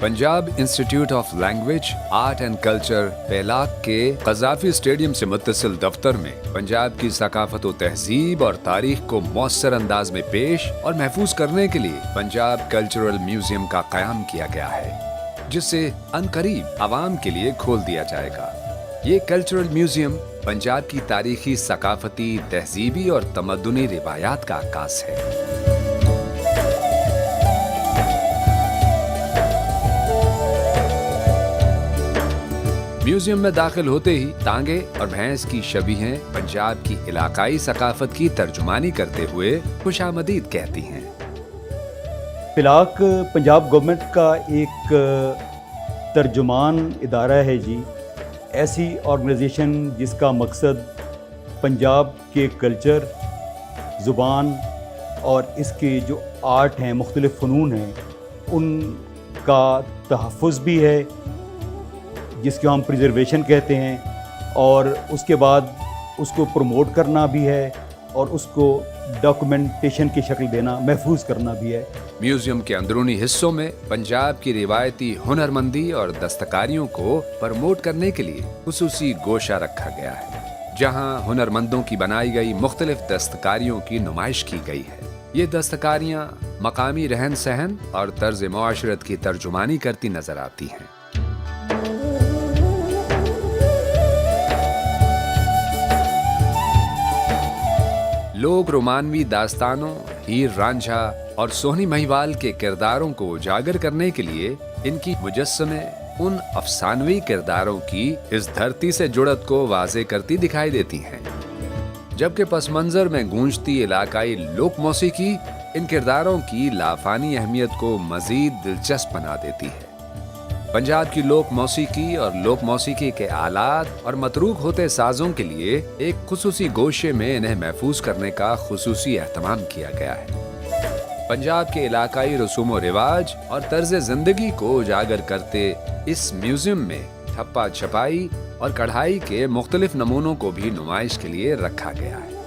Punjab institute of language art and culture पेलाक के Gaddafi stadium से मुत्तसिल दफ्तर में पंजाब की सकाफत व तहजीब और तारीख को मौसर अंदाज में पेश और महफूज करने के लिए पंजाब कल्चरल म्यूजियम का क़याम किया गया है, जिसे अनकरीब आवाम के लिए खोल दिया जाएगा। ये कल्चरल म्यूजियम पंजाब की तारीखी, सकाफती, तहजीबी और तमद्दुनी रिवायात का अक्कास है। म्यूजियम में दाखिल होते ही तांगे और भैंस की शबीहें पंजाब की इलाकाई सकाफत की तर्जुमानी करते हुए खुशामदीद कहती हैं। पेलाक पंजाब गवर्नमेंट का एक तर्जुमान इदारा है जी, ऐसी ऑर्गेनाइजेशन जिसका मकसद पंजाब के कल्चर, ज़ुबान और इसके जो आर्ट हैं, मुख्तलिफ़ फ़नून हैं, उनका तहफ़्फ़ुज़ भी है, जिसको हम प्रिजर्वेशन कहते हैं, और उसके बाद उसको प्रमोट करना भी है और उसको डॉक्यूमेंटेशन की शक्ल देना, महफूज करना भी है। म्यूजियम के अंदरूनी हिस्सों में पंजाब की रिवायती हुनरमंदी और दस्तकारियों को प्रमोट करने के लिए खुसूसी गोशा रखा गया है, जहां हुनरमंदों की बनाई गई मुख्तलिफ दस्तकारियों की नुमाइश की गई है। ये दस्तकारियां मकामी रहन सहन और तर्ज मुआशरत की तर्जुमानी करती नजर आती हैं। लोग रोमानवी दास्तानों, हीर रांझा और सोहनी महिवाल के किरदारों को उजागर करने के लिए इनकी मुजस्समे उन अफसानवी किरदारों की इस धरती से जुड़त को वाज़े करती दिखाई देती हैं, जबकि पस मंजर में गूंजती इलाकाई लोक मौसीकी इन किरदारों की लाफानी अहमियत को मजीद दिलचस्प बना देती है। पंजाब की लोक मौसीकी और लोक मौसीकी के आलात और मतरूक होते साजों के लिए एक खुसूसी गोशे में इन्हें महफूज करने का खुसूसी एहतमाम किया गया है। पंजाब के इलाकाई रसूम व रिवाज और तर्ज जिंदगी को उजागर करते इस म्यूजियम में ठप्पा छपाई और कढ़ाई के मुख्तलिफ नमूनों को भी नुमाइश के लिए रखा गया है।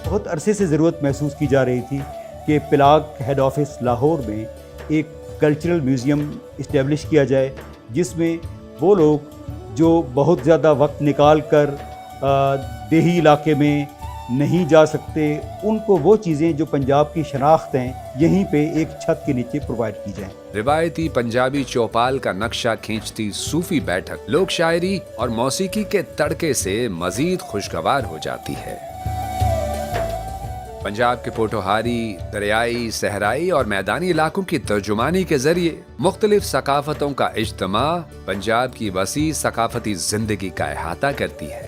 बहुत अरसे से ज़रूरत महसूस की जा रही थी कि पेलाक हेड ऑफिस लाहौर में एक कल्चरल म्यूज़ियम इस्टेब्लिश किया जाए, जिसमें वो लोग जो बहुत ज़्यादा वक्त निकाल कर देही इलाके में नहीं जा सकते, उनको वो चीज़ें जो पंजाब की शनाख्त हैं यहीं पे एक छत के नीचे प्रोवाइड की जाएं। रिवायती पंजाबी चौपाल का नक्शा खींचती सूफी बैठक लोक शायरी और मौसीकी के तड़के से मजीद खुशगवार हो जाती है। पंजाब के पोठोहारी, दरियाई, सहराई और मैदानी इलाकों की तर्जुमानी के जरिए मुख्तलिफ सकाफतों का इज्तिमा पंजाब की वसी सकाफती जिंदगी का अहाता करती है,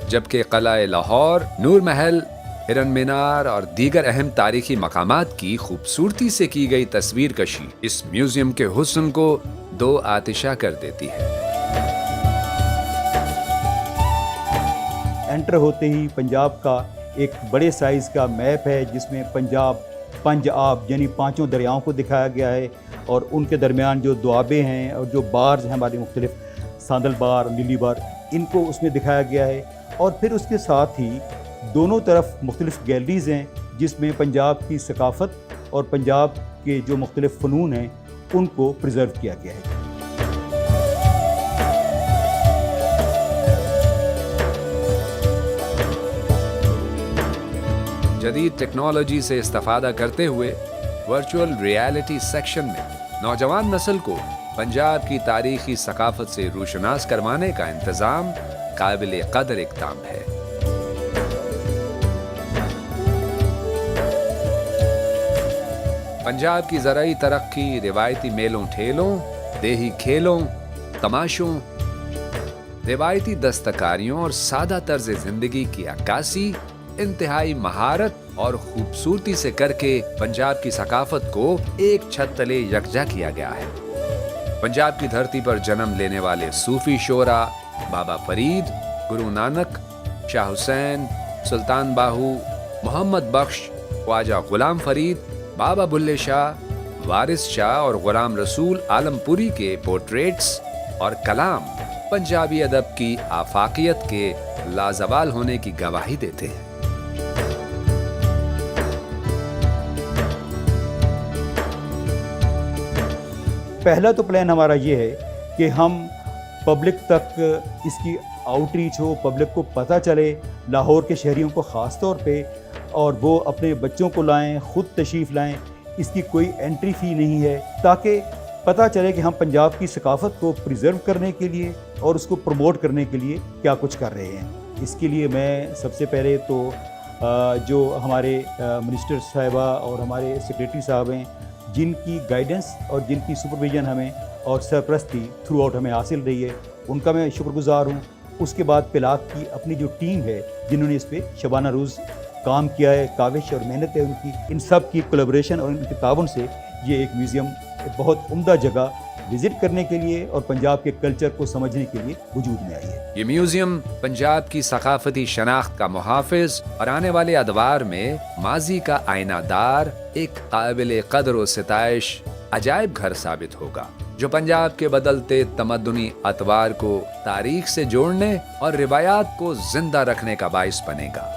जबकि क़िला लाहौर, नूर महल, हिरन मीनार और दीगर अहम तारीखी मकामात की खूबसूरती से की गई तस्वीर कशी इस म्यूजियम के हुस्न को दो आतिशा कर देती है। एंटर होते ही पंजाब का एक बड़े साइज़ का मैप है, जिसमें पंजाब पंज आब यानी पांचों दरियाओं को दिखाया गया है, और उनके दरमियान जो दुआबे हैं और जो बार्स हैं हमारी मुख्तलिफ, सांदल बार, नीली बार, इनको उसमें दिखाया गया है। और फिर उसके साथ ही दोनों तरफ मुख्तलिफ गैलरीज़ हैं, जिसमें पंजाब की सकाफ़त और पंजाब के जो मुख्तलिफ फ़नून हैं उनको प्रिजर्व किया गया है। जदीद टेक्नोलॉजी से इस्तेफादा करते हुए वर्चुअल रियलिटी सेक्शन में नौजवान नस्ल को पंजाब की तारीखी सकाफत से रूशनास करवाने का इंतजाम काबिल कदर इक़दाम है। पंजाब की ज़राई तरक्की, रिवायती मेलों ठेलों, देही खेलों, तमाशों, रिवायती दस्तकारियों और सादा तर्ज जिंदगी की अक्कासी इंतहाई महारत और खूबसूरती से करके पंजाब की सकाफत को एक छत तले यकजा किया गया है। पंजाब की धरती पर जन्म लेने वाले सूफी शोरा बाबा फरीद, गुरु नानक, शाह हुसैन, सुल्तान बाहू, मोहम्मद बख्श, ख्वाजा गुलाम फरीद, बाबा बुल्ले शाह, वारिस शाह और गुलाम रसूल आलमपुरी के पोर्ट्रेट्स और कलाम पंजाबी अदब की आफाकियत के लाजवाल होने की गवाही देते हैं। पहला तो प्लान हमारा ये है कि हम पब्लिक तक इसकी आउटरीच हो, पब्लिक को पता चले, लाहौर के शहरियों को ख़ास तौर पे, और वो अपने बच्चों को लाएं, ख़ुद तशरीफ़ लाएं। इसकी कोई एंट्री फ़ी नहीं है, ताकि पता चले कि हम पंजाब की सकाफ़त को प्रिज़र्व करने के लिए और उसको प्रमोट करने के लिए क्या कुछ कर रहे हैं। इसके लिए मैं सबसे पहले तो जो हमारे मिनिस्टर साहिबा और हमारे सेक्रेटरी साहब हैं, जिनकी गाइडेंस और जिनकी सुपरविज़न हमें और सरपरस्ती थ्रू आउट हमें हासिल रही है, उनका मैं शुक्रगुज़ार हूँ। उसके बाद पिलाक की अपनी जो टीम है, जिन्होंने इस पर शबाना रोज़ काम किया है, काविश और मेहनत है उनकी, इन सब की कोलैबोरेशन और इनके ताउन से ये एक म्यूज़ियम बहुत उम्दा जगह विज़िट करने के लिए और पंजाब के कल्चर को समझने के लिए वजूद में आई है। ये म्यूजियम पंजाब की सकाफती शनाख्त का मुहाफिज और आने वाले अदवार में माजी का आईनादार एक काबिल कदर व सिताइश अजायब घर साबित होगा, जो पंजाब के बदलते तमद्दुनी अतवार को तारीख से जोड़ने और रिवायात को जिंदा रखने का बाइस बनेगा।